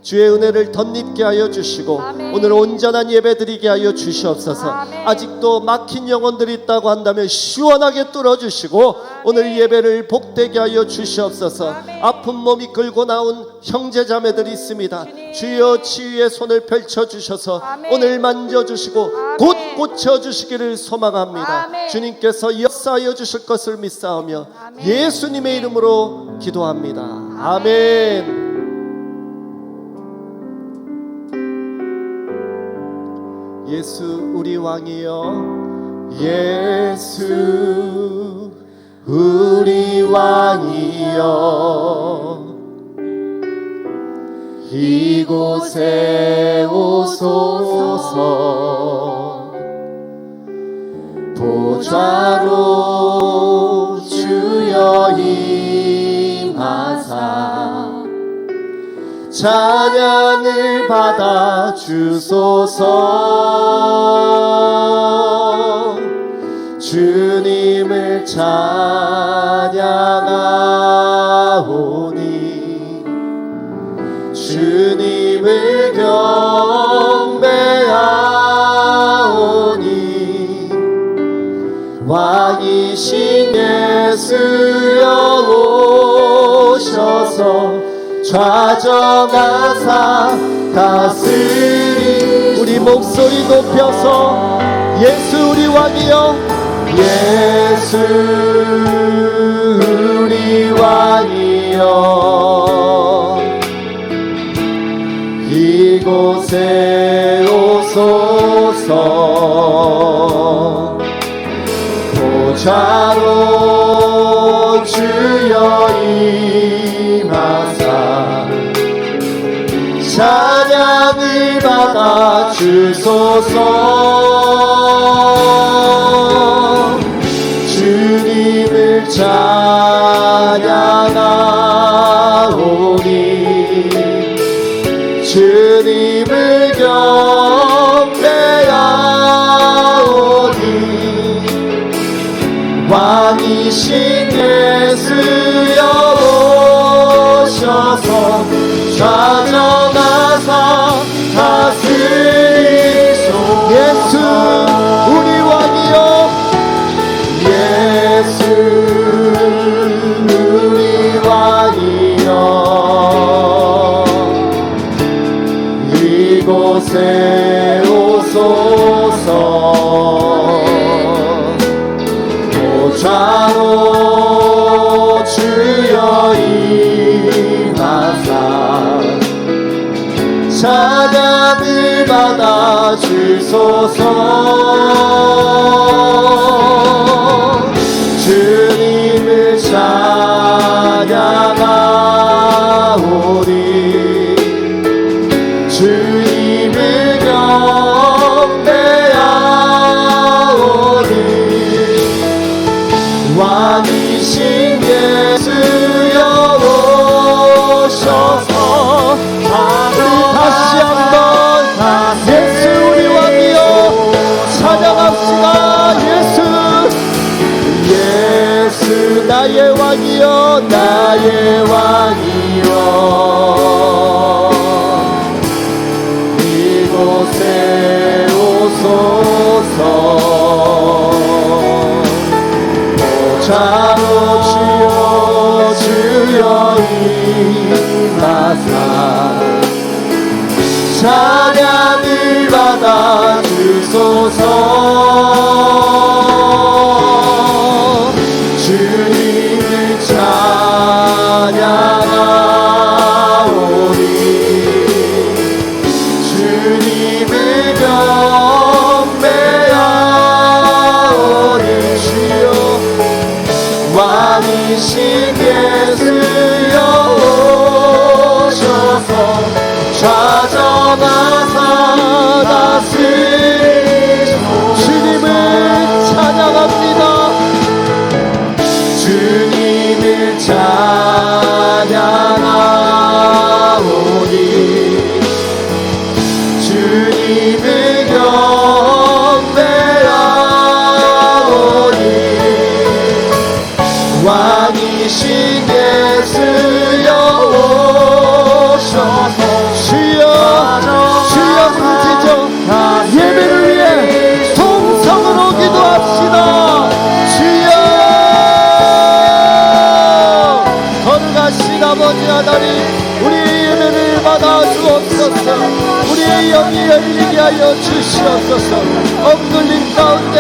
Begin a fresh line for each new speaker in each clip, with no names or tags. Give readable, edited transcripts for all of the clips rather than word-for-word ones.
주의 은혜를 덧입게 하여 주시고
아멘.
오늘 온전한 예배 드리게 하여 주시옵소서.
아멘.
아직도 막힌 영혼들이 있다고 한다면 시원하게 뚫어주시고 오늘 예배를 복되게 하여 주시옵소서.
아멘.
아픈 몸 이끌고 나온 형제자매들이 있습니다.
주님.
주여 치유의 손을 펼쳐주셔서
아멘.
오늘 만져주시고
아멘.
곧 고쳐주시기를 소망합니다.
아멘.
주님께서 역사하여 주실 것을 믿사오며
아멘.
예수님의 이름으로 기도합니다. 아멘. 예수 우리 왕이여, 예수 우리 왕이여, 이곳에 오소서. 보좌로 주여 임하사 찬양을 받아 주소서. 주님을 찬양하오니 주님을 경배하오니 왕이신 예수여 오셔서 좌정하사 다스리. 우리 목소리 높여서 예수 우리 왕이여, 예수 우리 왕이여, 이곳에 오소서. 보좌로 주여 임하사 찬양을 받아 주소서. 주님을 찬양하오니 주님을 경배하오니 왕이신 예수여 오셔서 좌정하사 다스리소서. 예수 우리 왕이여, 예수 우리 왕이여, 이곳에 오소서. 보좌로 주여 임하사 찬양을 받아 주소서. 주님을 찬양하오니 주님을 경배하오니 왕이신 예수여 오셔서. 다시 한번 예수 우리 왕이여 찬양합시다. 예수, 예수 나의 왕이여, 나의 왕이여, 이곳에 오소서. 보좌로 주여 임하사 찬양을 받아 주소서. 주님을 찬양하오니 주님을 경배하오니 주여 왕이신 예수여 오셔서 좌정하사 다스리소서. 주님을 받아 주옵소서. 우리의 영이 열리게 하여 주시옵소서. 엉클린 가운데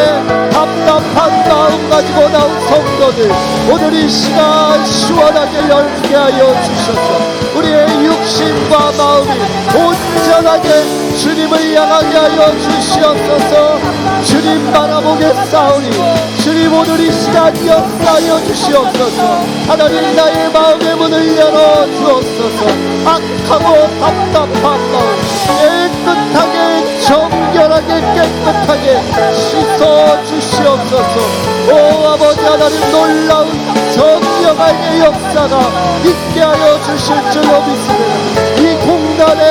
답답한 마음 가지고 나온 성도들, 오늘 이 시간 시원하게 열게 하여 주셔서 우리의 육신과 마음이 온전하게 주님을 향하게 하여 주시옵소서. 주님 바라보겠사오니 주님 오늘 이 시간 역사하여 주시옵소서. 하나님 나의 마음의 문을 열어 주옵소서. 악하고 답답한 마음 깨끗하게 정결하게 깨끗하게 씻어 주시옵소서. 오 아버지 하나님 놀라운 정령의 역사가 있게 하여 주실 줄로 믿습니다. 이 공간에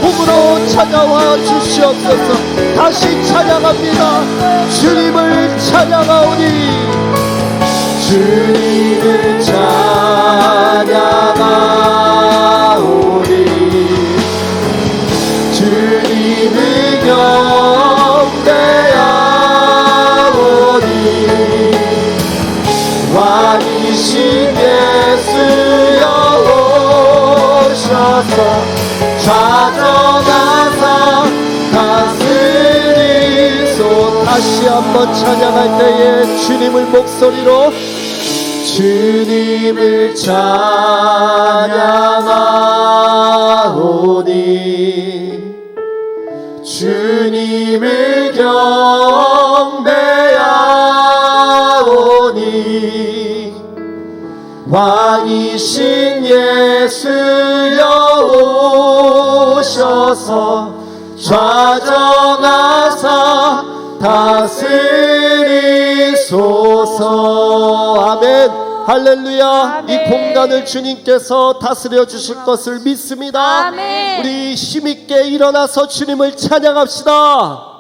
복으로 찾아와 주시옵소서. 다시 찬양합니다. 주님을 찬양하오니 주님을 찬양하오니 주님을 경배하오니 왕이신 예수여 오셔서 좌정하사 다스리소. 다시 한번 찬양할 때에 주님을 목소리로 주님을 찬양하오니 주님을 경배하오니 왕이신 예수여 오셔서 좌정하사 다스리소서. 아멘. 할렐루야. 아멘. 이 공간을 주님께서 다스려 주실 것을 믿습니다.
아멘.
우리 힘있게 일어나서 주님을 찬양합시다.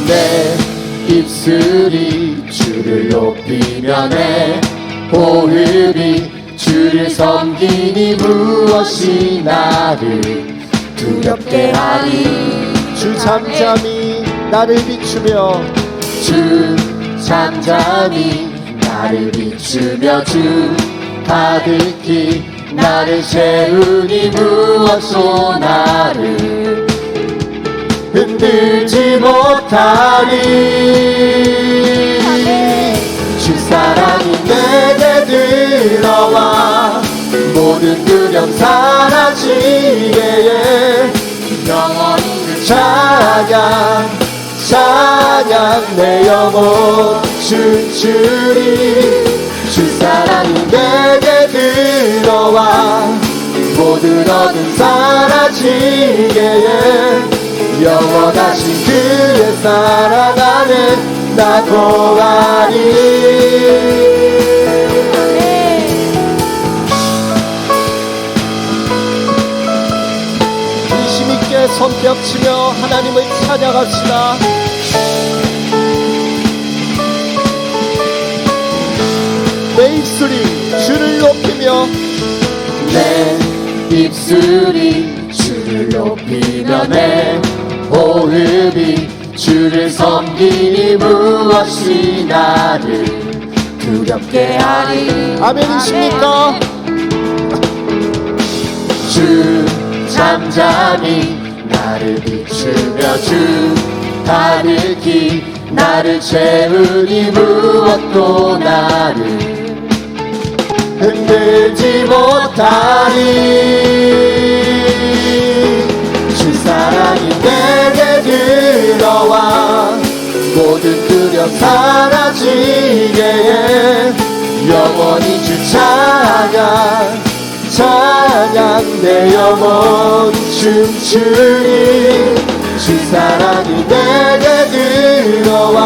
내 입술이 주를 높이며 내 호흡이 주를 섬기니 무엇이 나를 두렵게 하리. 주 잠잠히 나를 비추며 주 잠잠히 나를 비추며 주 가득히 나를 채우니 무엇도 나를 흔들지 못하리. 주 사랑이 내게 들어와 모든 두려움 사라지게 영원히 찬양 찬양 내 영혼 춤추리. 주 사랑이 내게 들어와 모든 어둠 사라지게 영원하신 그의 사랑 안에 나 거하리. 힘있게 손뼉치며 하나님을 찬양합시다. 내 입술이 주를 높이며 내 입술이 주를 높이며 내 호흡이 주를 섬기니 무엇이 나를 두렵게 하리. 아멘이십니까? 주 잠잠히 나를 비추며 주 가득히 나를 채우니 무엇도 나를 흔들지 못하리. 주 사랑이 내게 들어와 모든 두려움 사라지게 영원히 주 찬양 찬양 내 영혼 춤추리. 주 사랑이 내게 들어와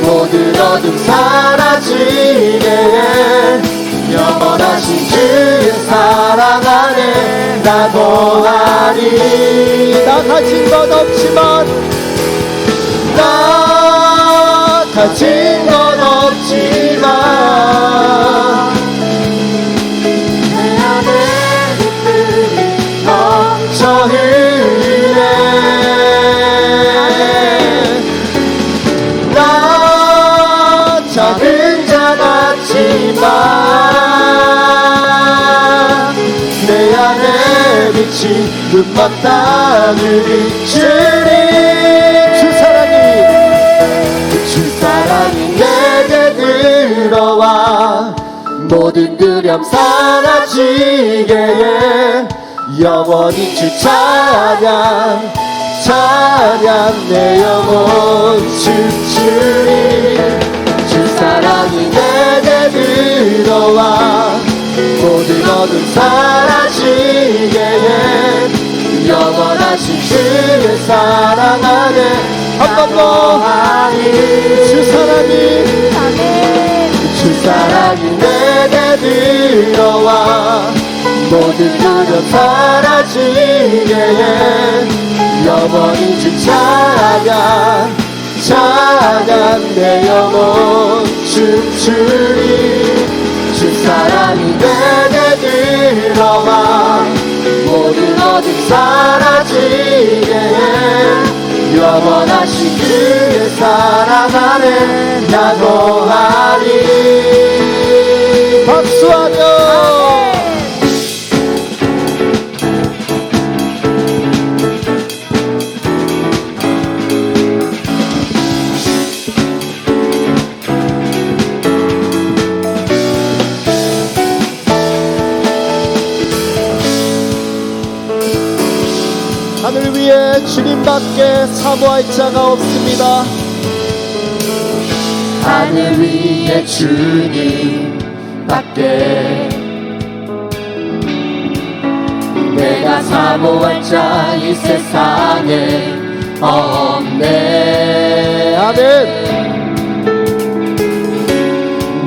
모든 어둠 사라지게 영원하신 주의 사랑 안에 나 거하리. 나 가진 것 없지만 나 가진 것 없지만 눈먼 땅을 비추리. 주 사랑이 내게 들어와 모든 두려움 사라지게 해. 영원히 주 찬양 찬양 내 영혼 춤추리. 주 사랑이 내게 들어와 모든 어둠 사라지게 해. 영원하신 주의 사랑 안에 한 번 더. 주 사랑이 내게 들어와 모든 두려움 사라지게 해. 영원히 주 찬양 찬양 내 영혼 춤추리. 주 사랑이 내게 들어와 모든 어둠 사라지게 해. 영원하신 그의 사랑 안에 나 거하리. 박수하며 하늘 위에 주님밖에 사모할 자가 없습니다.
하늘 위에 주님밖에 내가 사모할 자 이 세상에 없네.
아멘.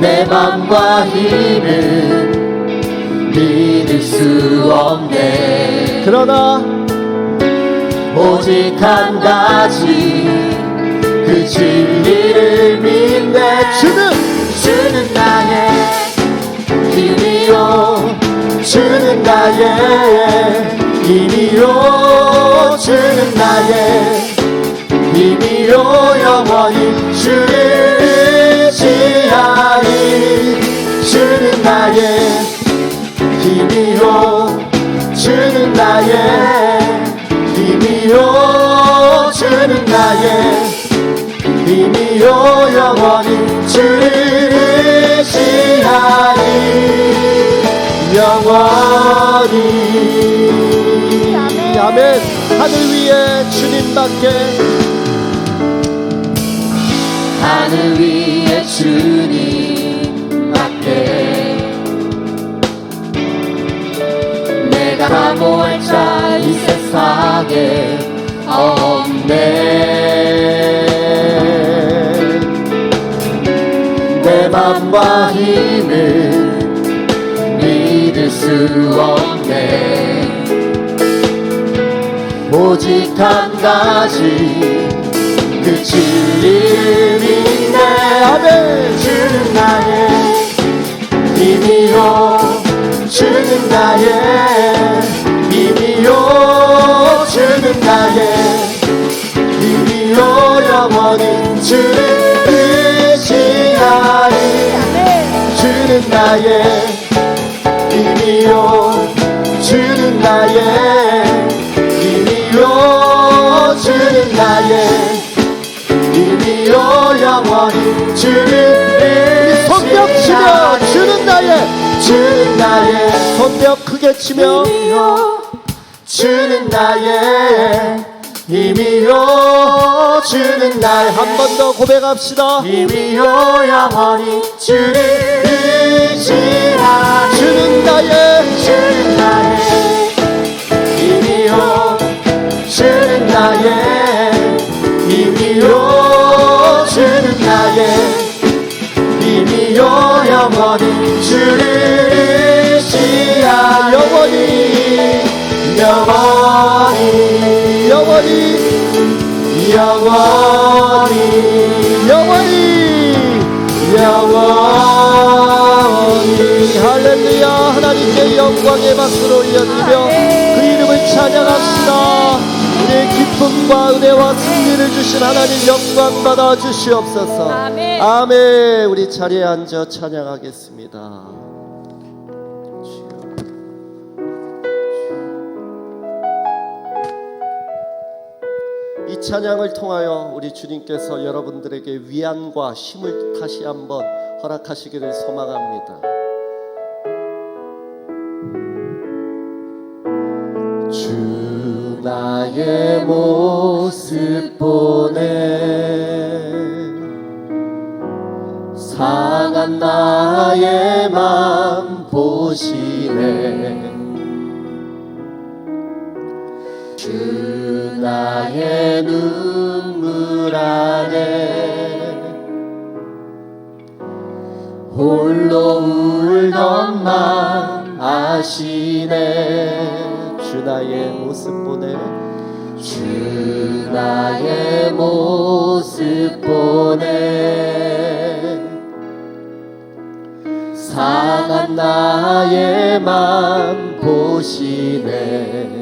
내 맘과 힘은 믿을 수 없네.
그러나
오직 한 가지 그 진리를 믿네. 주는 나의 힘이요. 주는 나의 힘이요. 주는 나의 힘이요. 영원히 주를 의지하리. 주는 나의 힘이요. 주는 나의 힘이요. 주는 나의 힘이요. 영원히 주를 의지하리. 영원히.
아멘. 하늘 위에 주님밖에
하늘 위에 주님밖에 내가 사모할 자 이 세상에 없네. 내 맘과 힘을 믿을 수 없네. 오직 한 가지 그 진리를 믿네. 아멘. 주는 나의 힘이요. 주는 나의 힘이요. 주는 나의 힘이요. 영원히 주를 의지하리. 주는 나의 힘이요. 주는 나의 힘이요. 주는 나의 힘이요. 영원히 주를
손뼉 치며 주는 나의 손뼉 크게 치며
힘이요. 주는 나의 힘이요. 주는 나의
한 번 더 고백합시다.
힘이요. 영원히 주를 의지하리.
주는 나의
힘이요. 주는 나의 힘이요. 주는 나의 힘이요. 영원히 주를 의지하리.
영원히
영원히
영원히
영원히
영원히 영원히 할렐루야. 하나님께 영광의 박수를 올려드리며 그 이름을 찬양합시다. 우리의 기쁨과 은혜와 승리를 주신 하나님 영광 받아 주시옵소서.
아멘.
아멘. 우리 자리에 앉아 찬양하겠습니다. 찬양을 통하여 우리 주님께서 여러분들에게 위안과 힘을 다시 한번 허락하시기를 소망합니다.
주 나의 모습 보네 상한 나의 맘 보시네 주 나의 눈물 안에 홀로 울던 맘 아시네
주 나의 모습 보네
주 나의 모습 보네 상한 나의 맘 보시네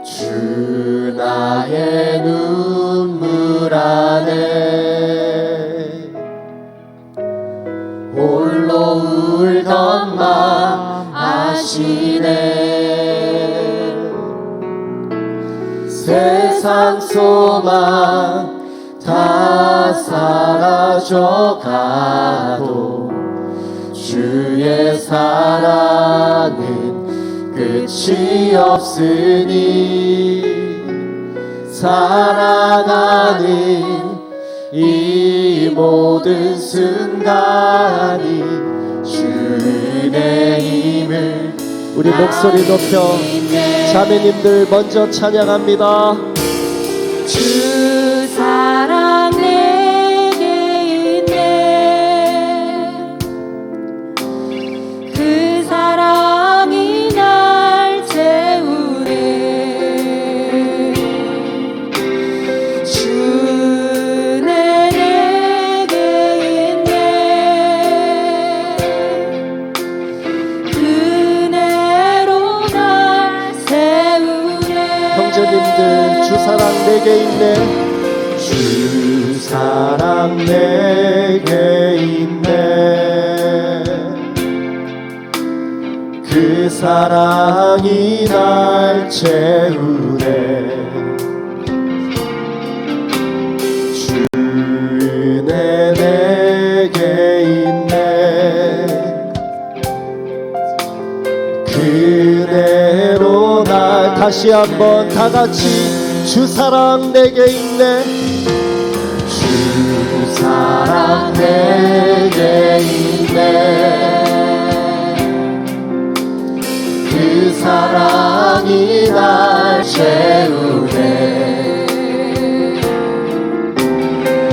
주 나의 눈물 안에 홀로 울던 맘 아시네 세상 소망 다 사라져가도 주의 사랑은 끝이 없으니 살아가는 이 모든 순간이 주의 힘을
우리 목소리 높여 자매님들 먼저 찬양합니다.
주 사랑 내게 있네 그 사랑이 날 채우네 주 내게 있네 은혜로 날 세우네
형제님들 주 사랑 내게 있네
주 사랑 내게 있네 그 사랑이 날 채우네 주 은혜 내게 있네 그대로 날
다시 한번 다 같이 주 사랑 내게 있네
주 사랑 내게 있네 그 사랑이 날 채우네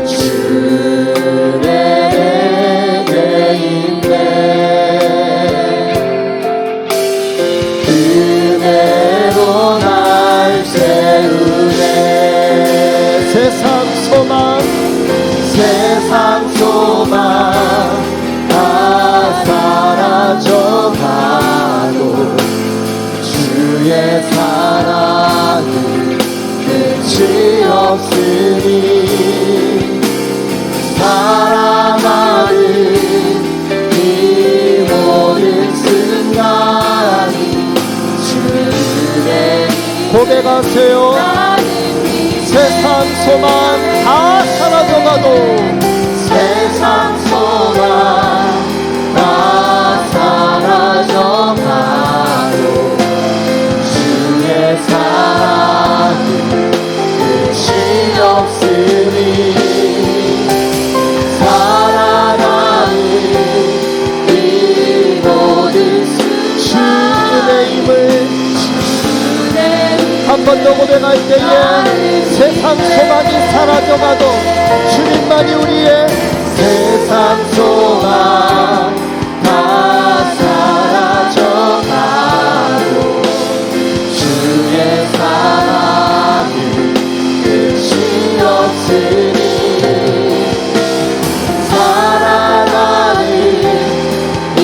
주 내게 있네 그대로 날 채우네
세상 소망
세상 소망 다 사라져가도 주의 사랑은 끝이 없으니 살아가는 이 모든 순간이 주의
고백하세요. 세상 소망 다 사라져가도
세상 소망 다 사라져가도 주의 사랑은 끝이 없으니 살아가는 이 모든
주의 힘을 한 번 더 고백할 때에 세상 소망이 사라져가도 주님만이 우리의
세상 소망 다 사라져가도 주의 사랑은 끝이 없으니 살아가는 이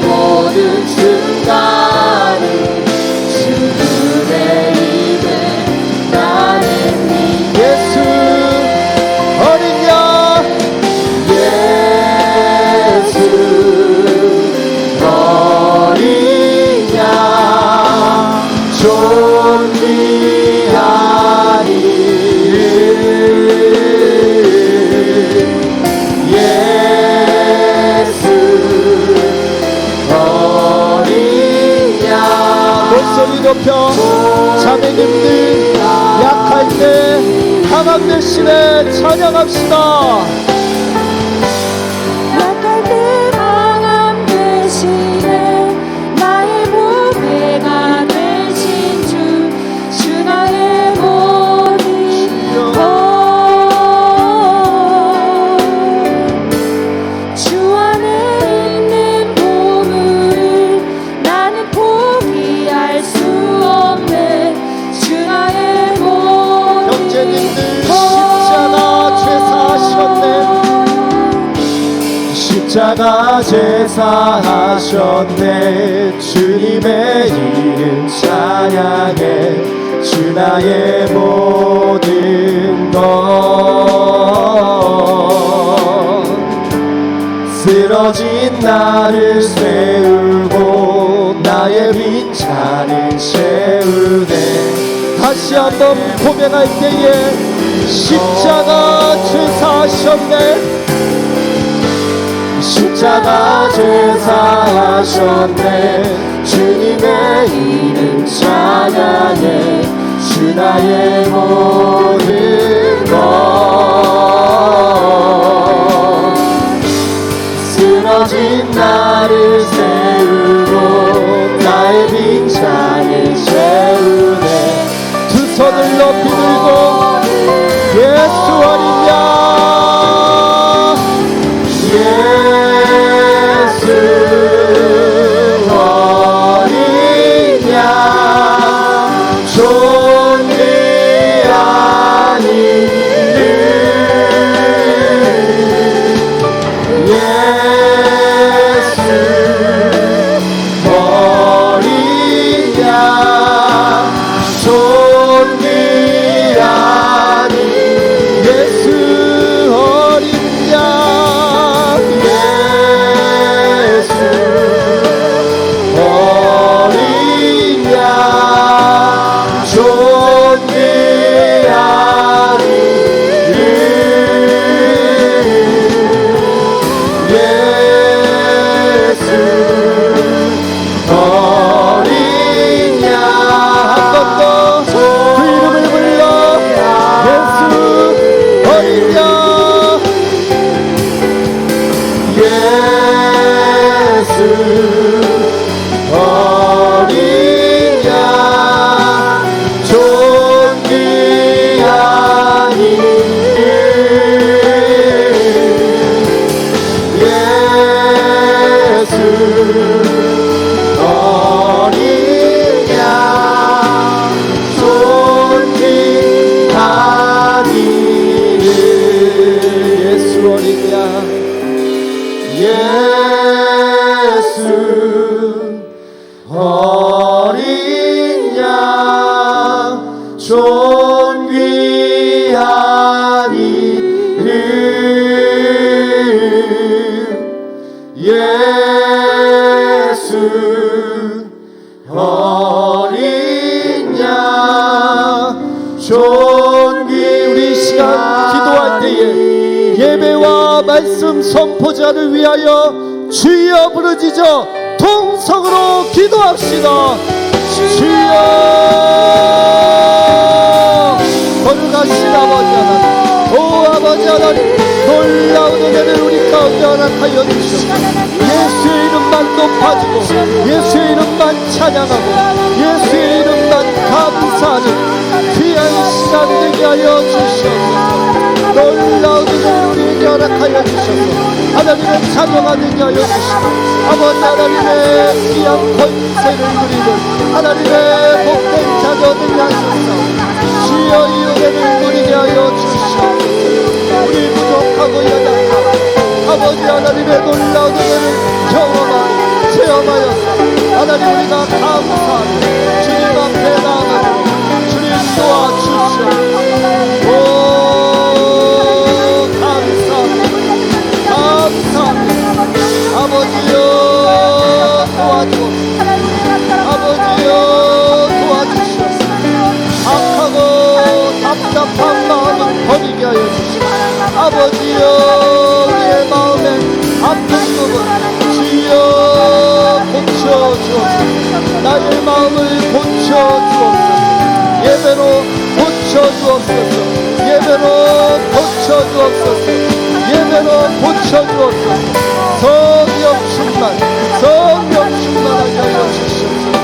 모든 순간이 주의 입에 나는
예수 어린 양
예수
방황 대신에 찬양합시다.
약할 때 방황 대신에 나의 보배가 되신 주 나의 모든 주 안에 있는 보물을 나는 포기할 수 없네. 주 나의 모든
형제님들 십자가 제사하셨네. 십자가 제사하셨네. 주님의 이름 찬양해. 주 나의 모든 것. 쓰러진 나를 세우고 나의 빈잔을 채우네. 다시 한번 고백할 때에 십자가 제사하셨네. 십자가 제사하셨네. 주님의 이름 찬양해. 주 나의 모든 것. 쓰러진 나를 세우고 나의 빈잔을 채우네. 두 손을 높이 들고 예수 어린 양, 예수 어린 양, 존귀한 이름, 예수 어린 양, 존귀한 이름, 예수 어린 양, 예수 어린 양, 존귀한 이름, 예수 어린 양. 한 번 더 그 이름을 불러. 예수 어린 양, 예수 어린 양, 존귀한 이름, 예수 어린 양, 존귀한 이름, 예수 어린 양, 예수 어린 양, 존귀한 이름, 예수 어린 양, 존귀. 우리 이 시간 기도할 때에 예배와 말씀 선포자를 위하여 주여 부르짖어 통성으로 기도합시다. 주여. 거룩하신 아버지 하나님, 오 아버지 하나님, 놀라운 은혜를 우리 가운데 허락하여 주시옵소서. 예수의 이름만 높아지고 예수의 이름만 찬양하고 예수의 이름만 감사하는 귀한 시간 되게 하여 주시옵소서. 놀라운 은혜를 우리에게 허락하여 주셔서 하나님의 자녀가 되게 하여 주시고 아버지 하나님의 귀한 권세를 누리는 하나님의 복된 자녀 되게 하소서. 주여 이 은혜를 누리게 하여 주시옵소서. 우리 부족하고 연약하고 아버지 하나님의 놀라운 은혜를 체험하여서 하나님 우리가 감사하며 주님 앞에 나아가고 주님 도와주시옵소서. 오 감사합니다. 아버지여 도와주옵소서. 아버지여 도와주시옵소서. 악하고 답답한 마음을 버리게 하여 주시옵소서. 아버지여 우리의 마음에 아픈 부분 주여 고쳐주옵소서. 나의 마음을 고쳐주옵소서. 예배로 고쳐주옵소서. 예배로 고쳐주옵소서. 예배로 고쳐주옵소서. 성령 충만하게 하여 주시옵소서.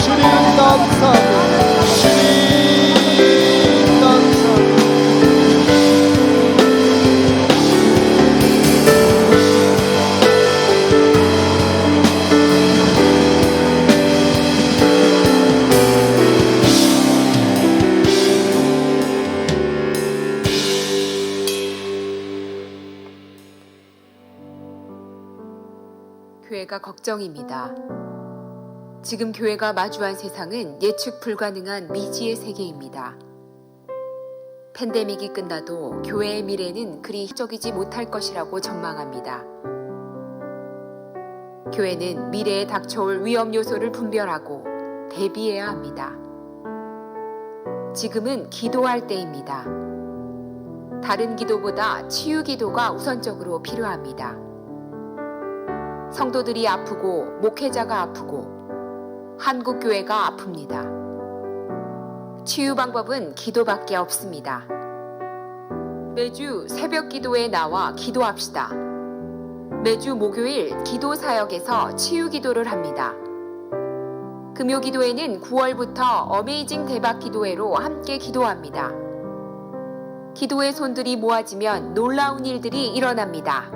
주님 감사합니다. 주님 감사합니다.
교회가 걱정입니다. 지금 교회가 마주한 세상은 예측 불가능한 미지의 세계입니다. 팬데믹이 끝나도 교회의 미래는 그리 희적이지 못할 것이라고 전망합니다. 교회는 미래에 닥쳐올 위험 요소를 분별하고 대비해야 합니다. 지금은 기도할 때입니다. 다른 기도보다 치유 기도가 우선적으로 필요합니다. 성도들이 아프고 목회자가 아프고 한국교회가 아픕니다. 치유 방법은 기도밖에 없습니다. 매주 새벽 기도에 나와 기도합시다. 매주 목요일 기도 사역에서 치유 기도를 합니다. 금요 기도회는 9월부터 어메이징 대박 기도회로 함께 기도합니다. 기도의 손들이 모아지면 놀라운 일들이 일어납니다.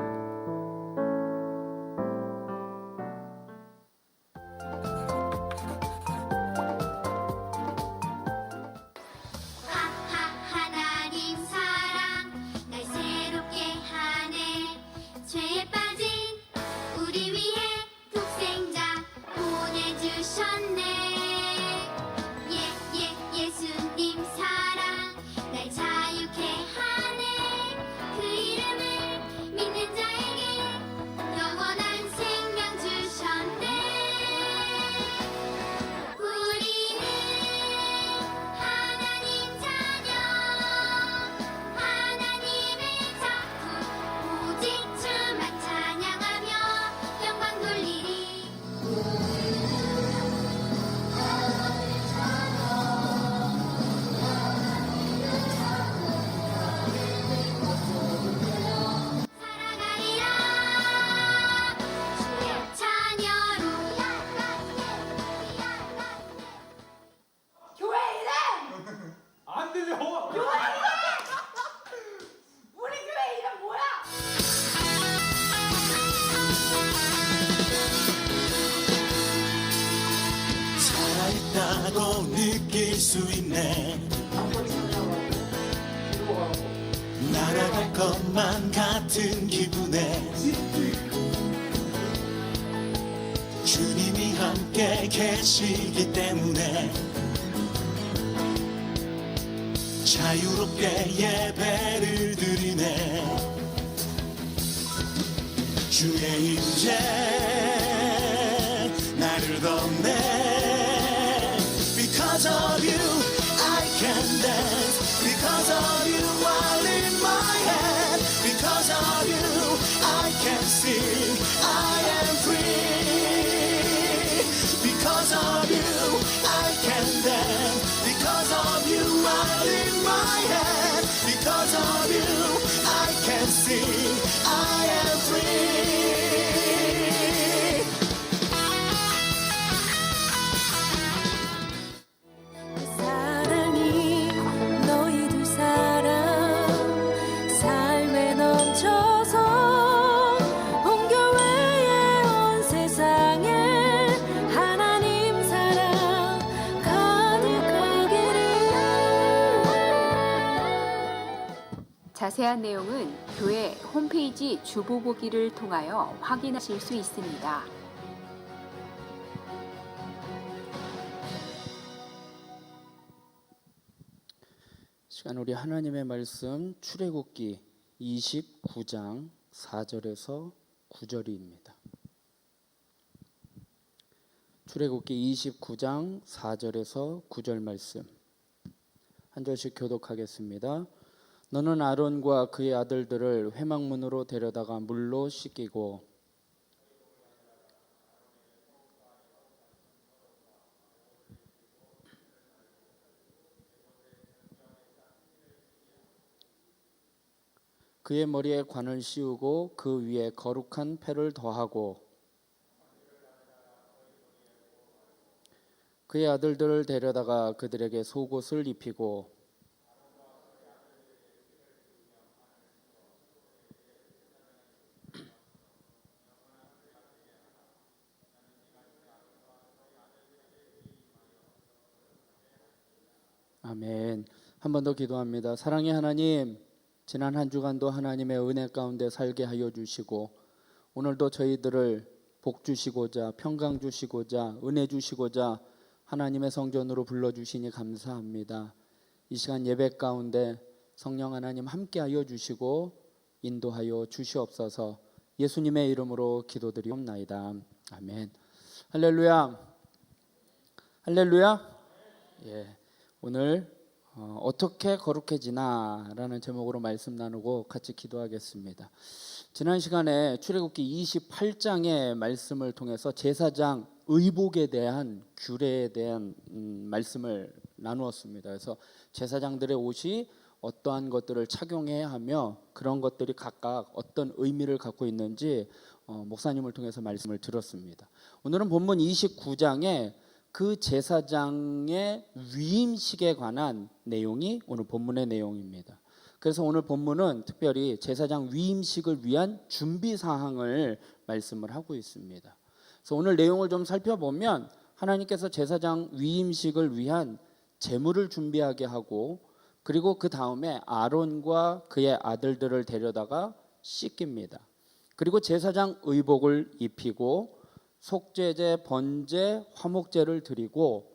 하나님 사랑 날 새롭게 하네. 죄에 빠진 우리 위해 독생자 보내주셨네. 예수님 사랑 날 자유케 하네. 그 이름을 믿는 자에게 영원한 생명 주셨네. 우리는 하나님 자녀, 하나님의 작품, 오직 주만 찬양하며 영광 돌리리. 살아가리라 주의 자녀로.
교회 이름!
안 들려.
교회 이름! 우리 교회 이름 뭐야?
살아있다고 느낄 수 있네. 날아갈 것만 같은 기분에 주님이 함께 계시기 때문에 자유롭게 예배를 드리네. 주의 임재 나를 덮네. Because of you I can dance. Because of you I lift my hand. Because of you I can sing. I am free. Because of you I can dance. Because of you I lift my hand. Because of you I can sing. I am free.
사랑이 너희 두 사랑 삶에 넘쳐서 온 교회에 온 세상에 하나님 사랑 가득하기를.
자세한 내용은 교회 홈페이지 주보보기를 통하여 확인하실 수 있습니다.
시간 우리 하나님의 말씀 출애굽기 29장 4절에서 9절입니다. 출애굽기 29장 4절에서 9절 말씀 한 절씩 교독하겠습니다. 너는 아론과 그의 아들들을 회막문으로 데려다가 물로 씻기고 그의 머리에 관을 씌우고 그 위에 거룩한 패를 더하고 그의 아들들을 데려다가 그들에게 속옷을 입히고 아멘. 한 번 더 기도합니다. 사랑의 하나님, 지난 한 주간도 하나님의 은혜 가운데 살게 하여 주시고 오늘도 저희들을 복 주시고자 평강 주시고자 은혜 주시고자 하나님의 성전으로 불러주시니 감사합니다. 이 시간 예배 가운데 성령 하나님 함께 하여 주시고 인도하여 주시옵소서. 예수님의 이름으로 기도드리옵나이다. 아멘. 할렐루야. 할렐루야. 예. 오늘 어떻게 거룩해지나 라는 제목으로 말씀 나누고 같이 기도하겠습니다. 지난 시간에 출애굽기 28장의 말씀을 통해서 제사장 의복에 대한 규례에 대한 말씀을 나누었습니다. 그래서 제사장들의 옷이 어떠한 것들을 착용해야 하며 그런 것들이 각각 어떤 의미를 갖고 있는지 목사님을 통해서 말씀을 들었습니다. 오늘은 본문 29장에 그 제사장의 위임식에 관한 내용이 오늘 본문의 내용입니다. 그래서 오늘 본문은 특별히 제사장 위임식을 위한 준비 사항을 말씀을 하고 있습니다. 그래서 오늘 내용을 좀 살펴보면 하나님께서 제사장 위임식을 위한 제물을 준비하게 하고 그리고 그 다음에 아론과 그의 아들들을 데려다가 씻깁니다. 그리고 제사장 의복을 입히고 속죄제, 번제, 화목제를 드리고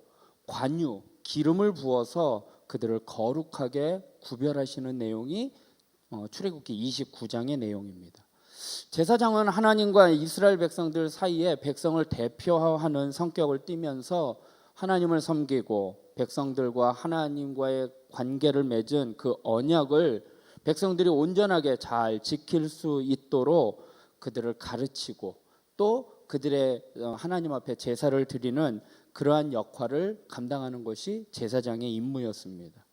관유, 기름을 부어서 그들을 거룩하게 구별하시는 내용이 출애굽기 29장의 내용입니다. 제사장은 하나님과 이스라엘 백성들 사이에 백성을 대표하는 성격을 띠면서 하나님을 섬기고 백성들과 하나님과의 관계를 맺은 그 언약을 백성들이 온전하게 잘 지킬 수 있도록 그들을 가르치고 또 그들의 하나님 앞에 제사를 드리는 그러한 역할을 감당하는 것이 제사장의 임무였습니다.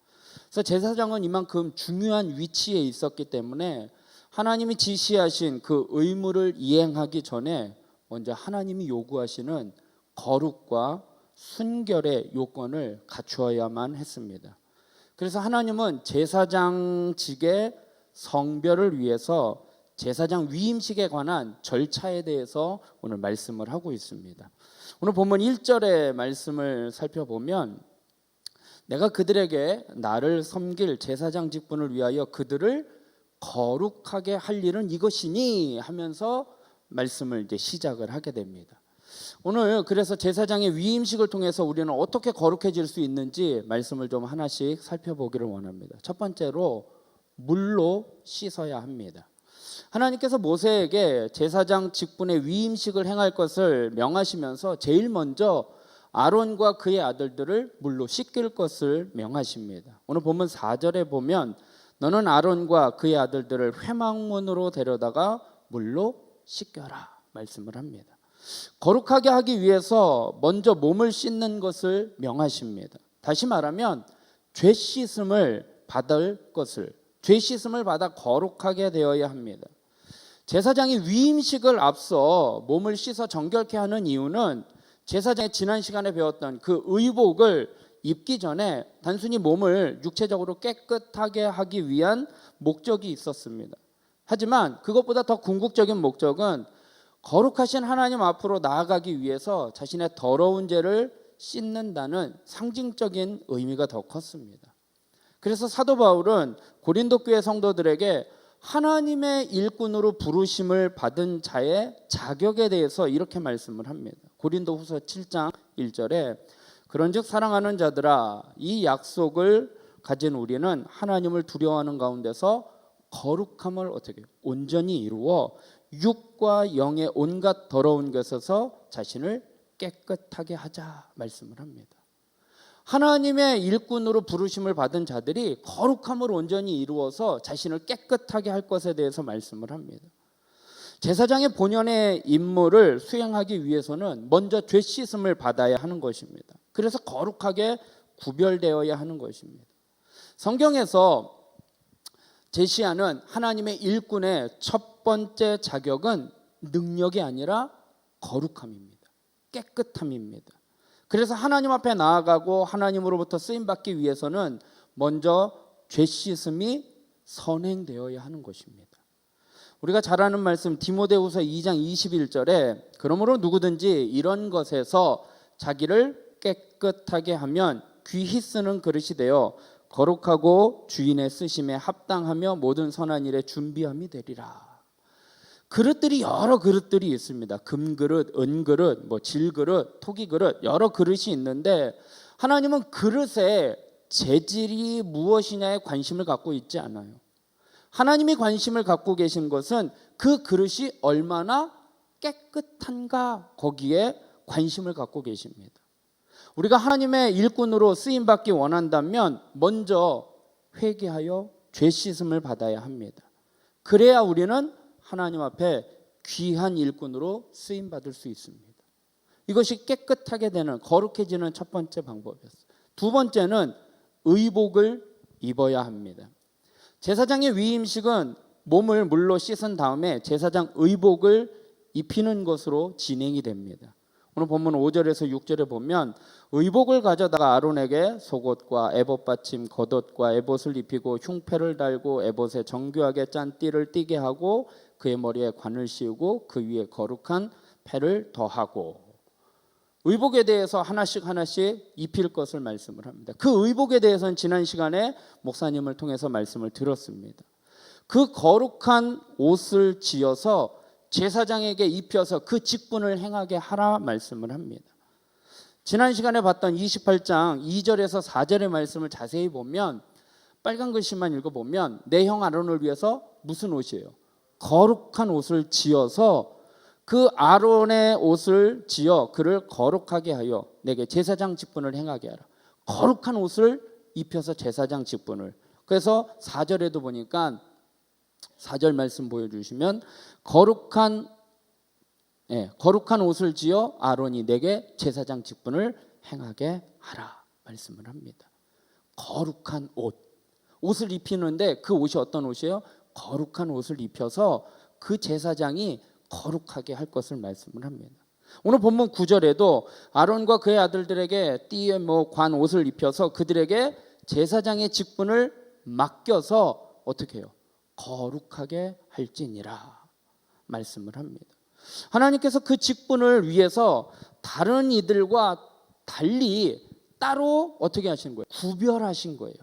그래서 제사장은 이만큼 중요한 위치에 있었기 때문에 하나님이 지시하신 그 의무를 이행하기 전에 먼저 하나님이 요구하시는 거룩과 순결의 요건을 갖추어야만 했습니다. 그래서 하나님은 제사장직의 성별을 위해서 제사장 위임식에 관한 절차에 대해서 오늘 말씀을 하고 있습니다. 오늘 본문 1절의 말씀을 살펴보면 내가 그들에게 나를 섬길 제사장 직분을 위하여 그들을 거룩하게 할 일은 이것이니 하면서 말씀을 이제 시작을 하게 됩니다. 오늘 그래서 제사장의 위임식을 통해서 우리는 어떻게 거룩해질 수 있는지 말씀을 좀 하나씩 살펴보기를 원합니다. 첫 번째로 물로 씻어야 합니다. 하나님께서 모세에게 제사장 직분의 위임식을 행할 것을 명하시면서 제일 먼저 아론과 그의 아들들을 물로 씻길 것을 명하십니다. 오늘 본문 4절에 보면 너는 아론과 그의 아들들을 회막문으로 데려다가 물로 씻겨라 말씀을 합니다. 거룩하게 하기 위해서 먼저 몸을 씻는 것을 명하십니다. 다시 말하면 죄 씻음을 받아 거룩하게 되어야 합니다. 제사장이 위임식을 앞서 몸을 씻어 정결케 하는 이유는 제사장이 지난 시간에 배웠던 그 의복을 입기 전에 단순히 몸을 육체적으로 깨끗하게 하기 위한 목적이 있었습니다. 하지만 그것보다 더 궁극적인 목적은 거룩하신 하나님 앞으로 나아가기 위해서 자신의 더러운 죄를 씻는다는 상징적인 의미가 더 컸습니다. 그래서 사도 바울은 고린도 교회 성도들에게 하나님의 일꾼으로 부르심을 받은 자의 자격에 대해서 이렇게 말씀을 합니다. 고린도후서 7장 1절에 그런즉 사랑하는 자들아 이 약속을 가진 우리는 하나님을 두려워하는 가운데서 거룩함을 어떻게 온전히 이루어 육과 영의 온갖 더러운 것에서 자신을 깨끗하게 하자 말씀을 합니다. 하나님의 일꾼으로 부르심을 받은 자들이 거룩함을 온전히 이루어서 자신을 깨끗하게 할 것에 대해서 말씀을 합니다. 제사장의 본연의 임무를 수행하기 위해서는 먼저 죄 씻음을 받아야 하는 것입니다. 그래서 거룩하게 구별되어야 하는 것입니다. 성경에서 제시하는 하나님의 일꾼의 첫 번째 자격은 능력이 아니라 거룩함입니다. 깨끗함입니다. 그래서 하나님 앞에 나아가고 하나님으로부터 쓰임받기 위해서는 먼저 죄 씻음이 선행되어야 하는 것입니다. 우리가 잘 아는 말씀 디모데후서 2장 21절에 그러므로 누구든지 이런 것에서 자기를 깨끗하게 하면 귀히 쓰는 그릇이 되어 거룩하고 주인의 쓰심에 합당하며 모든 선한 일에 준비함이 되리라. 그릇들이 여러 그릇들이 있습니다. 금그릇, 은그릇, 질그릇, 토기그릇 여러 그릇이 있는데 하나님은 그릇의 재질이 무엇이냐에 관심을 갖고 있지 않아요. 하나님이 관심을 갖고 계신 것은 그 그릇이 얼마나 깨끗한가 거기에 관심을 갖고 계십니다. 우리가 하나님의 일꾼으로 쓰임받기 원한다면 먼저 회개하여 죄 씻음을 받아야 합니다. 그래야 우리는 하나님 앞에 귀한 일꾼으로 쓰임받을 수 있습니다. 이것이 깨끗하게 되는 거룩해지는 첫 번째 방법이었어요. 두 번째는 의복을 입어야 합니다. 제사장의 위임식은 몸을 물로 씻은 다음에 제사장 의복을 입히는 것으로 진행이 됩니다. 오늘 본문 5절에서 6절에 보면 의복을 가져다가 아론에게 속옷과 에봇 받침 겉옷과 에봇을 입히고 흉패를 달고 에봇에 정교하게 짠 띠를 띠게 하고 그의 머리에 관을 씌우고 그 위에 거룩한 패를 더하고 의복에 대해서 하나씩 입힐 것을 말씀을 합니다. 그 의복에 대해서는 지난 시간에 목사님을 통해서 말씀을 들었습니다. 그 거룩한 옷을 지어서 제사장에게 입혀서 그 직분을 행하게 하라 말씀을 합니다. 지난 시간에 봤던 28장 2절에서 4절의 말씀을 자세히 보면 빨간 글씨만 읽어보면 내 형 아론을 위해서 무슨 옷이에요? 거룩한 옷을 지어서 그 아론의 옷을 지어 그를 거룩하게 하여 내게 제사장 직분을 행하게 하라. 거룩한 옷을 입혀서 제사장 직분을. 그래서 4절에도 보니까 4절 말씀 보여주시면 거룩한 옷을 지어 아론이 내게 제사장 직분을 행하게 하라 말씀을 합니다. 거룩한 옷을 입히는데 그 옷이 어떤 옷이에요? 거룩한 옷을 입혀서 그 제사장이 거룩하게 할 것을 말씀을 합니다. 오늘 본문 9절에도 아론과 그의 아들들에게 띠에 관 옷을 입혀서 그들에게 제사장의 직분을 맡겨서 어떻게 해요? 거룩하게 할지니라 말씀을 합니다. 하나님께서 그 직분을 위해서 다른 이들과 달리 따로 어떻게 하신 거예요? 구별하신 거예요.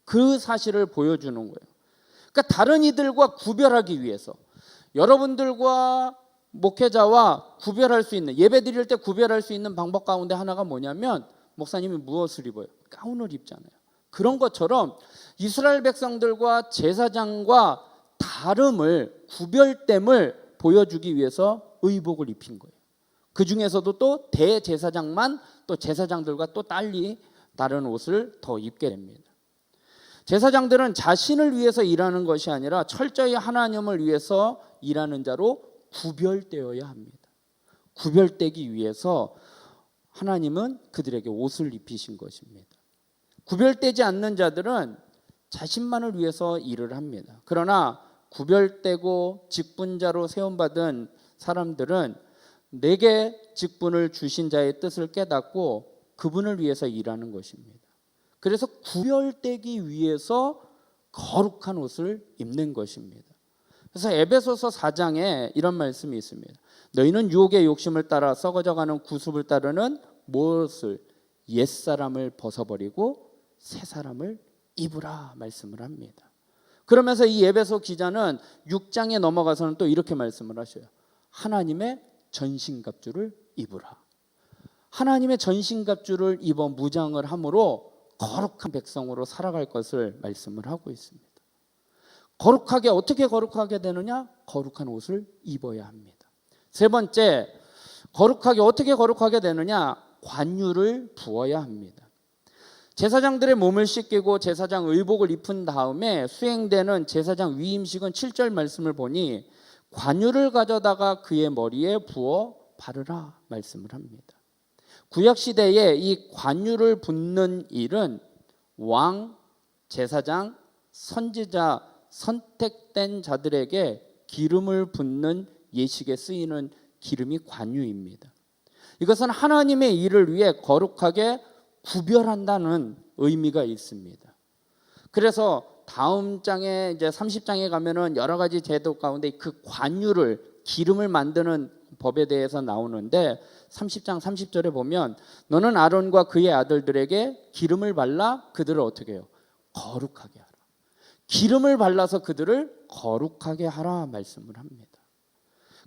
그 사실을 보여주는 거예요. 그러니까 다른 이들과 구별하기 위해서 여러분들과 목회자와 구별할 수 있는 예배 드릴 때 구별할 수 있는 방법 가운데 하나가 뭐냐면 목사님이 무엇을 입어요? 가운을 입잖아요. 그런 것처럼 이스라엘 백성들과 제사장과 다름을 구별됨을 보여주기 위해서 의복을 입힌 거예요. 그 중에서도 또 대제사장만 또 제사장들과 또 달리 다른 옷을 더 입게 됩니다. 제사장들은 자신을 위해서 일하는 것이 아니라 철저히 하나님을 위해서 일하는 자로 구별되어야 합니다. 구별되기 위해서 하나님은 그들에게 옷을 입히신 것입니다. 구별되지 않는 자들은 자신만을 위해서 일을 합니다. 그러나 구별되고 직분자로 세움받은 사람들은 내게 직분을 주신 자의 뜻을 깨닫고 그분을 위해서 일하는 것입니다. 그래서 구별되기 위해서 거룩한 옷을 입는 것입니다. 그래서 에베소서 4장에 이런 말씀이 있습니다. 너희는 유혹의 욕심을 따라 썩어져가는 구습을 따르는 무엇을? 옛사람을 벗어버리고 새사람을 입으라 말씀을 합니다. 그러면서 이 에베소 기자는 6장에 넘어가서는 또 이렇게 말씀을 하셔요. 하나님의 전신갑주를 입으라. 하나님의 전신갑주를 입어 무장을 함으로 거룩한 백성으로 살아갈 것을 말씀을 하고 있습니다. 거룩하게 어떻게 거룩하게 되느냐? 거룩한 옷을 입어야 합니다. 세 번째, 거룩하게 어떻게 거룩하게 되느냐? 관유를 부어야 합니다. 제사장들의 몸을 씻기고 제사장 의복을 입은 다음에 수행되는 제사장 위임식은 7절 말씀을 보니 관유를 가져다가 그의 머리에 부어 바르라 말씀을 합니다. 구약시대에 이 관유를 붓는 일은 왕, 제사장, 선지자 선택된 자들에게 기름을 붓는 예식에 쓰이는 기름이 관유입니다. 이것은 하나님의 일을 위해 거룩하게 구별한다는 의미가 있습니다. 그래서 다음 장에 이제 30장에 가면은 여러 가지 제도 가운데 그 관유를 기름을 만드는 법에 대해서 나오는데 30장 30절에 보면 너는 아론과 그의 아들들에게 기름을 발라 그들을 어떻게 해요? 거룩하게 하라. 기름을 발라서 그들을 거룩하게 하라 말씀을 합니다.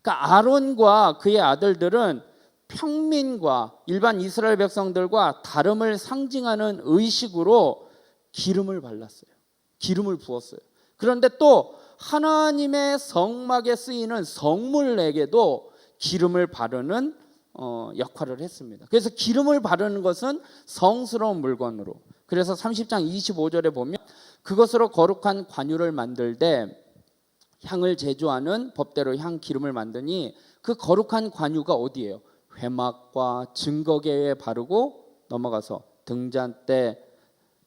그러니까 아론과 그의 아들들은 평민과 일반 이스라엘 백성들과 다름을 상징하는 의식으로 기름을 발랐어요. 기름을 부었어요. 그런데 또 하나님의 성막에 쓰이는 성물에게도 기름을 바르는 역할을 했습니다. 그래서 기름을 바르는 것은 성스러운 물건으로. 그래서 30장 25절에 보면 그것으로 거룩한 관유를 만들되 향을 제조하는 법대로 향 기름을 만드니 그 거룩한 관유가 어디예요? 회막과 증거궤에 바르고 넘어가서 등잔대,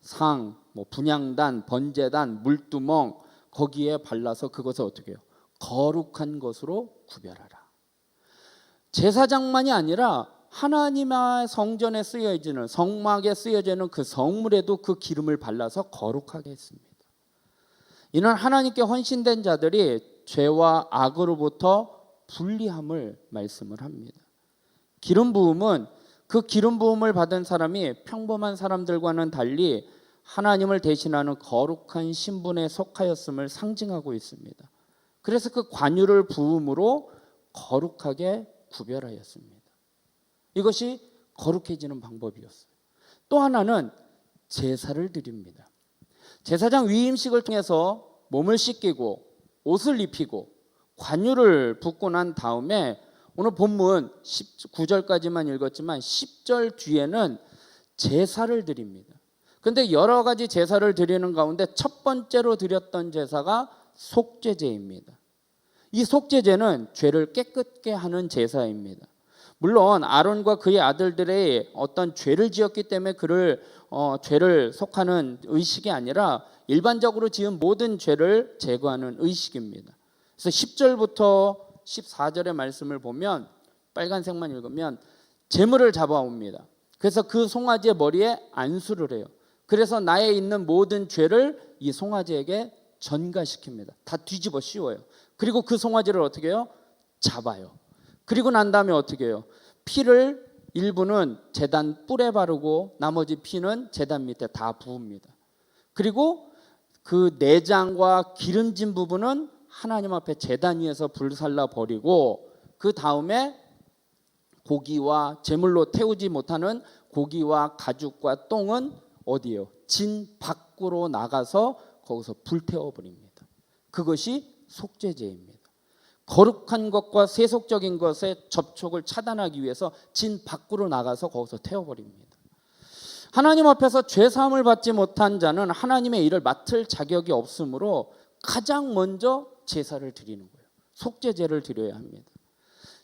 상, 분향단, 번제단, 물두멍 거기에 발라서 그것을 어떻게 해요? 거룩한 것으로 구별하라. 제사장만이 아니라 하나님의 성전에 쓰여지는 성막에 쓰여지는 그 성물에도 그 기름을 발라서 거룩하게 했습니다. 이는 하나님께 헌신된 자들이 죄와 악으로부터 분리함을 말씀을 합니다. 기름 부음은 그 기름 부음을 받은 사람이 평범한 사람들과는 달리 하나님을 대신하는 거룩한 신분에 속하였음을 상징하고 있습니다. 그래서 그 관유를 부음으로 거룩하게 구별하였습니다. 이것이 거룩해지는 방법이었어요. 또 하나는 제사를 드립니다. 제사장 위임식을 통해서 몸을 씻기고 옷을 입히고 관유를 붓고 난 다음에 오늘 본문 9절까지만 읽었지만 10절 뒤에는 제사를 드립니다. 그런데 여러 가지 제사를 드리는 가운데 첫 번째로 드렸던 제사가 속죄제입니다. 이 속죄제는 죄를 깨끗게 하는 제사입니다. 물론 아론과 그의 아들들의 어떤 죄를 지었기 때문에 그를 죄를 속하는 의식이 아니라 일반적으로 지은 모든 죄를 제거하는 의식입니다. 그래서 10절부터 14절의 말씀을 보면 빨간색만 읽으면 제물을 잡아옵니다. 그래서 그 송아지의 머리에 안수를 해요. 그래서 나에 있는 모든 죄를 이 송아지에게 전가시킵니다. 다 뒤집어 씌워요. 그리고 그 송아지를 어떻게 해요? 잡아요. 그리고 난 다음에 어떻게 해요? 피를 일부는 제단 뿔에 바르고 나머지 피는 제단 밑에 다 부읍니다. 그리고 그 내장과 기름진 부분은 하나님 앞에 제단 위에서 불살라 버리고 그 다음에 고기와 제물로 태우지 못하는 고기와 가죽과 똥은 어디예요? 진 밖으로 나가서 거기서 불태워 버립니다. 그것이 속죄제입니다. 거룩한 것과 세속적인 것의 접촉을 차단하기 위해서 진 밖으로 나가서 거기서 태워버립니다. 하나님 앞에서 죄사함을 받지 못한 자는 하나님의 일을 맡을 자격이 없으므로 가장 먼저 제사를 드리는 거예요. 속죄제를 드려야 합니다.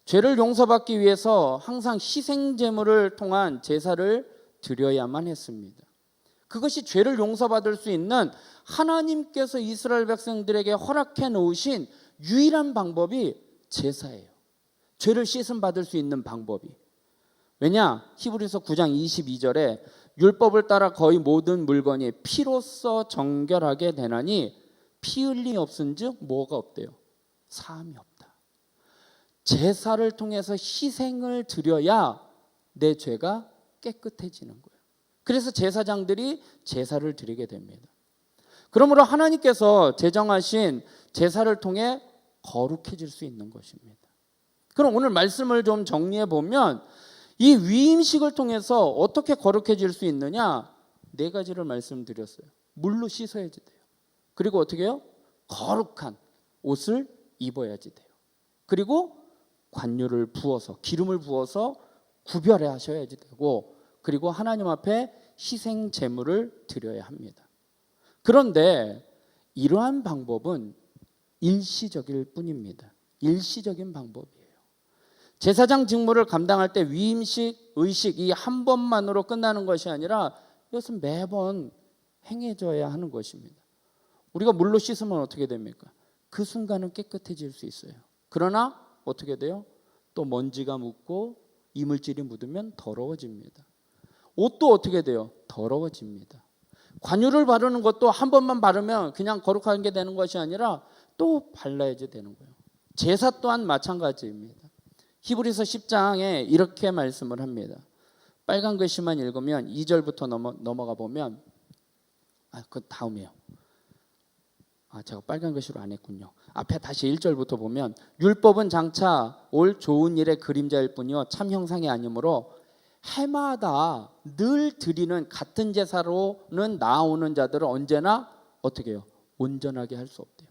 죄를 용서받기 위해서 항상 희생제물을 통한 제사를 드려야만 했습니다. 그것이 죄를 용서받을 수 있는 하나님께서 이스라엘 백성들에게 허락해 놓으신 유일한 방법이 제사예요. 죄를 씻음 받을 수 있는 방법이. 왜냐? 히브리서 9장 22절에 율법을 따라 거의 모든 물건이 피로써 정결하게 되나니 피 흘림이 없은즉 뭐가 없대요? 사함이 없다. 제사를 통해서 희생을 드려야 내 죄가 깨끗해지는 거예요. 그래서 제사장들이 제사를 드리게 됩니다. 그러므로 하나님께서 제정하신 제사를 통해 거룩해질 수 있는 것입니다. 그럼 오늘 말씀을 좀 정리해 보면 이 위임식을 통해서 어떻게 거룩해질 수 있느냐? 네 가지를 말씀드렸어요. 물로 씻어야지 돼요. 그리고 어떻게 해요? 거룩한 옷을 입어야지 돼요. 그리고 관유를 부어서 기름을 부어서 구별해 하셔야지 되고 그리고 하나님 앞에 희생 제물을 드려야 합니다. 그런데 이러한 방법은 일시적일 뿐입니다. 일시적인 방법이에요. 제사장 직무를 감당할 때 위임식, 의식 이 한 번만으로 끝나는 것이 아니라 이것은 매번 행해져야 하는 것입니다. 우리가 물로 씻으면 어떻게 됩니까? 그 순간은 깨끗해질 수 있어요. 그러나 어떻게 돼요? 또 먼지가 묻고 이물질이 묻으면 더러워집니다. 옷도 어떻게 돼요? 더러워집니다. 관유를 바르는 것도 한 번만 바르면 그냥 거룩한 게 되는 것이 아니라 또 발라야지 되는 거예요. 제사 또한 마찬가지입니다. 히브리서 10장에 이렇게 말씀을 합니다. 빨간 글씨만 읽으면 2절부터 넘어가 보면 그 다음이에요. 제가 빨간 글씨로 안 했군요. 앞에 다시 1절부터 보면 율법은 장차 올 좋은 일의 그림자일 뿐이요 참 형상이 아니므로 해마다 늘 드리는 같은 제사로는 나오는 자들은 언제나 어떻게 해요? 온전하게 할 수 없대요.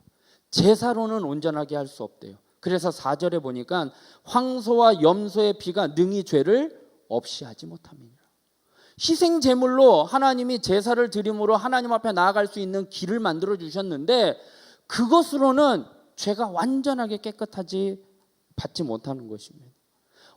제사로는 온전하게 할 수 없대요. 그래서 4절에 보니까 황소와 염소의 피가 능히 죄를 없이 하지 못함이니라. 희생 제물로 하나님이 제사를 드림으로 하나님 앞에 나아갈 수 있는 길을 만들어 주셨는데 그것으로는 죄가 완전하게 깨끗하지 받지 못하는 것입니다.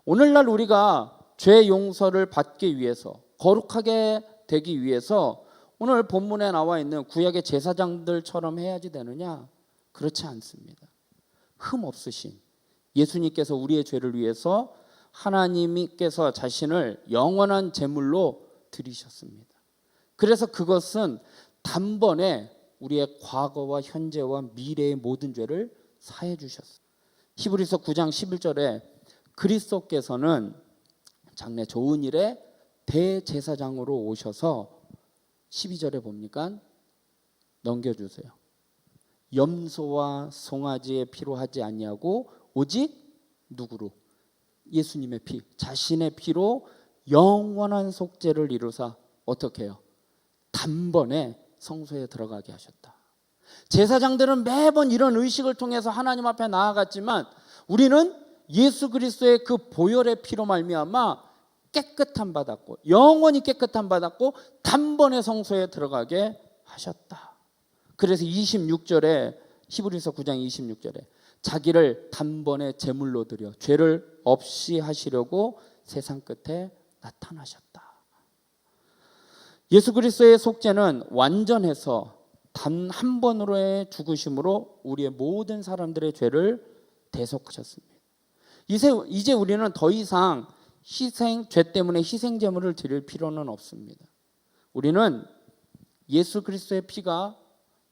오늘날 우리가 죄 용서를 받기 위해서 거룩하게 되기 위해서 오늘 본문에 나와 있는 구약의 제사장들처럼 해야지 되느냐? 그렇지 않습니다. 흠 없으신 예수님께서 우리의 죄를 위해서 하나님께서 자신을 영원한 제물로 드리셨습니다. 그래서 그것은 단번에 우리의 과거와 현재와 미래의 모든 죄를 사해 주셨어요. 히브리서 9장 11절에 그리스도께서는 장래 좋은 일에 대제사장으로 오셔서 12절에 봅니까? 넘겨주세요. 염소와 송아지의 피로 하지 아니하고 오직 누구로? 예수님의 피, 자신의 피로 영원한 속죄를 이루사 어떻게 해요? 단번에 성소에 들어가게 하셨다. 제사장들은 매번 이런 의식을 통해서 하나님 앞에 나아갔지만 우리는 예수 그리스도의 그 보혈의 피로 말미암아 깨끗함 받았고 영원히 깨끗함 받았고 단번에 성소에 들어가게 하셨다. 그래서 26절에 히브리서 9장 26절에 자기를 단번에 제물로 드려 죄를 없이 하시려고 세상 끝에 나타나셨다. 예수 그리스도의 속죄는 완전해서 단 한 번으로의 죽으심으로 우리의 모든 사람들의 죄를 대속하셨습니다. 이제 우리는 더 이상 죄 때문에 희생 제물을 드릴 필요는 없습니다. 우리는 예수 그리스도의 피가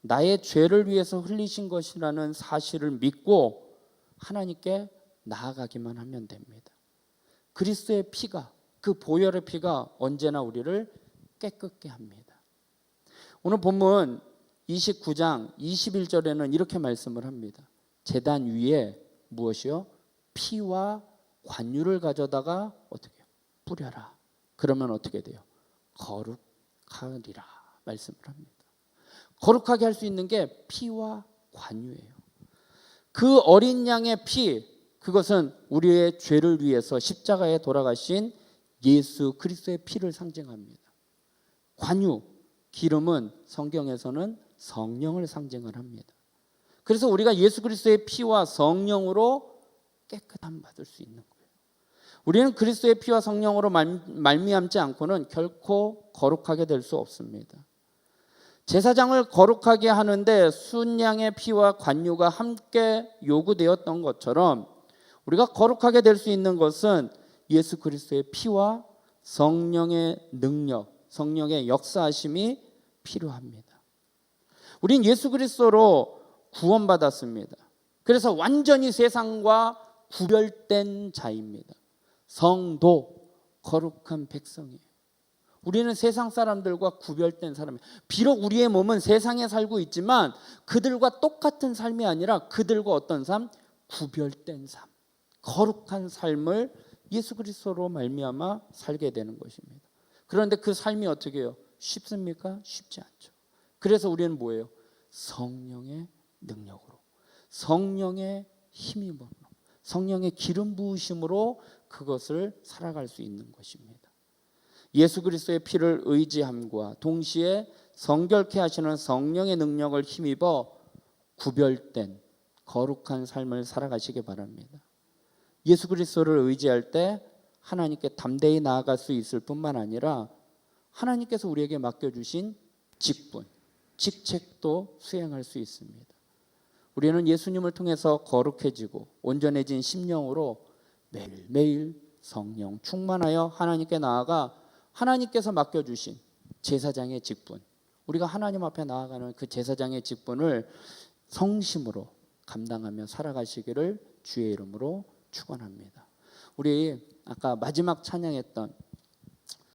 나의 죄를 위해서 흘리신 것이라는 사실을 믿고 하나님께 나아가기만 하면 됩니다. 그리스도의 피가, 그 보혈의 피가 언제나 우리를 깨끗게 합니다. 오늘 본문 29장 21절에는 이렇게 말씀을 합니다. 제단 위에 무엇이요? 피와 관유를 가져다가 어떻게 해요? 뿌려라. 그러면 어떻게 돼요? 거룩하리라 말씀을 합니다. 거룩하게 할 수 있는 게 피와 관유예요. 그 어린 양의 피, 그것은 우리의 죄를 위해서 십자가에 돌아가신 예수 그리스도의 피를 상징합니다. 관유, 기름은 성경에서는 성령을 상징을 합니다. 그래서 우리가 예수 그리스도의 피와 성령으로 깨끗함 받을 수 있는 거예요. 우리는 그리스도의 피와 성령으로 말미암지 않고는 결코 거룩하게 될 수 없습니다. 제사장을 거룩하게 하는데 순양의 피와 관유가 함께 요구되었던 것처럼 우리가 거룩하게 될 수 있는 것은 예수 그리스도의 피와 성령의 능력, 성령의 역사하심이 필요합니다. 우린 예수 그리스도로 구원받았습니다. 그래서 완전히 세상과 구별된 자입니다. 성도, 거룩한 백성이에요. 우리는 세상 사람들과 구별된 사람이에요. 비록 우리의 몸은 세상에 살고 있지만 그들과 똑같은 삶이 아니라 그들과 어떤 삶? 구별된 삶, 거룩한 삶을 예수 그리스도로 말미암아 살게 되는 것입니다. 그런데 그 삶이 어떻게 해요? 쉽습니까? 쉽지 않죠. 그래서 우리는 뭐예요? 성령의 능력으로, 성령의 힘입으로, 성령의 기름 부으심으로 그것을 살아갈 수 있는 것입니다. 예수 그리스도의 피를 의지함과 동시에 성결케 하시는 성령의 능력을 힘입어 구별된 거룩한 삶을 살아가시기 바랍니다. 예수 그리스도를 의지할 때 하나님께 담대히 나아갈 수 있을 뿐만 아니라 하나님께서 우리에게 맡겨주신 직분, 직책도 수행할 수 있습니다. 우리는 예수님을 통해서 거룩해지고 온전해진 심령으로 매일매일 성령 충만하여 하나님께 나아가 하나님께서 맡겨주신 제사장의 직분, 우리가 하나님 앞에 나아가는 그 제사장의 직분을 성심으로 감당하며 살아가시기를 주의 이름으로 축원합니다. 우리 아까 마지막 찬양했던